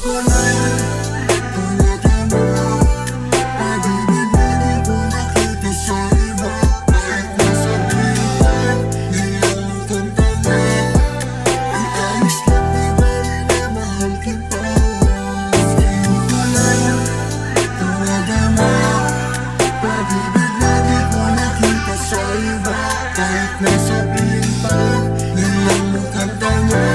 ko lang tumatama. Pag-ibig na di ko nakita sa iba. Kahit nasabihin pa nilang mukhang tanga, ay ayos lang, di bali na mahal kita. Sa'yo ko lang tumatama. Pag-ibig na di ko nakita sa iba. Kahit nasabihin pa nilang mukhang tanga,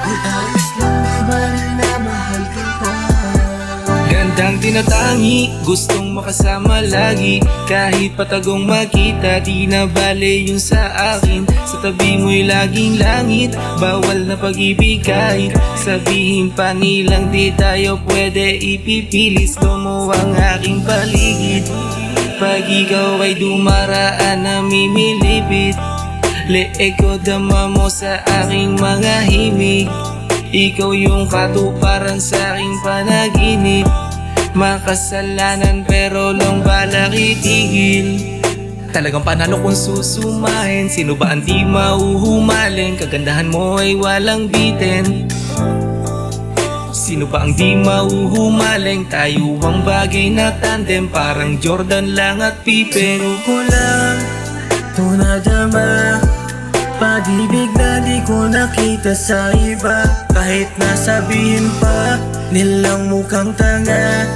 ay ayos lang, di bali na mahal kita. Gandang tinatangi, gustong makasama lagi. Kahit patagong makita, di na bale yun sa akin. Sa tabi mo'y laging langit, bawal na pag-ibig kahit sabihin pa nilang di tayo pwede ipipilis. Mo ang aking paligid, pag ikaw ay dumaraan na mimilipit. Leeg ko dama mo sa aking mga himig. Ikaw yung katuparan sa aking panaginip. Makasalanan pero lang balak itigil. Talagang panalo kung susumahin. Sino ba ang di mauhumalin? Kagandahan mo ay walang bitin. Sino ba ang di mauhumaling? Tayo ang bagay na tandem, parang Jordan lang at Pippen. Sa'yo ko lang tunadama. Pag-ibig na di ko nakita sa iba. Kahit nasabihin pa nilang mukhang tanga,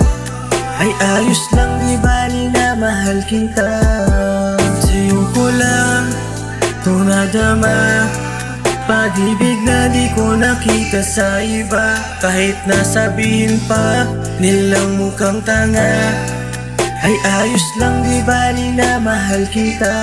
ay ayos lang, di bali na mahal kita. Sa'yo ko lang tunadama. Pag-ibig na di ko nakita sa iba. Kahit nasabihin pa nilang mukhang tanga, ay ayos lang, di bali na mahal kita.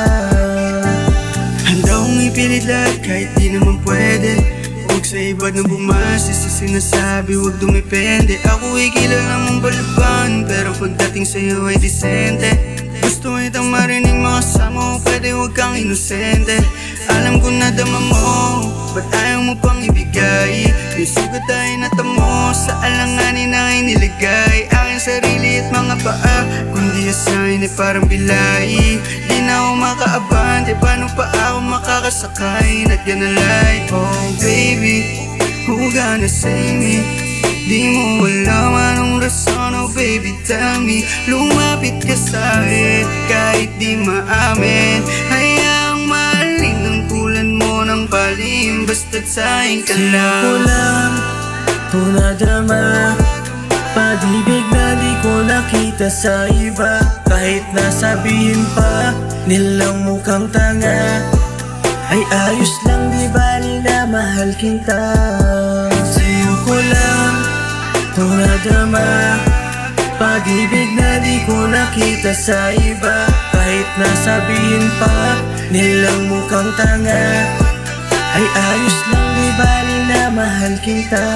Handa kong ipilit lahat kahit di naman pwede. Huwag sa iba na bumase sa sinasabi, huwag dumepende. Ako ay kilala mong balaban, pero pagdating sa'yo ay disente. Gusto kitang marinig makasama mo, pwede huwag kang inosente. Alam ko na dama mo, ba't ayaw mo pang ibigay? May sugat ay natamo, sa alanganin na inilagay. Aking sarili at mga paa, kundi asahin ay parang bilay. Di na ako makaabante, paano pa ako makakasakay? Nagyan na light, oh baby, who gonna save me? Di mo alam anong rason, oh baby tell me. Lumapit ka sa'kin kahit di maamin. Hayaang mahalin ng tulan mo ng palim, basta't sa'kin ka lang. Ko lang tunadama. Pag-ibig na di ko nakita sa iba. Kahit nasabihin pa nilang mukhang tanga, ay ayos lang, di bali na mahal kita. Sa'yo ko lang tunadama. Pag-ibig na di ko nakita sa iba. Kahit nasabihin pa nilang mukhang tanga, ay ayos lang, di bali na mahal kita.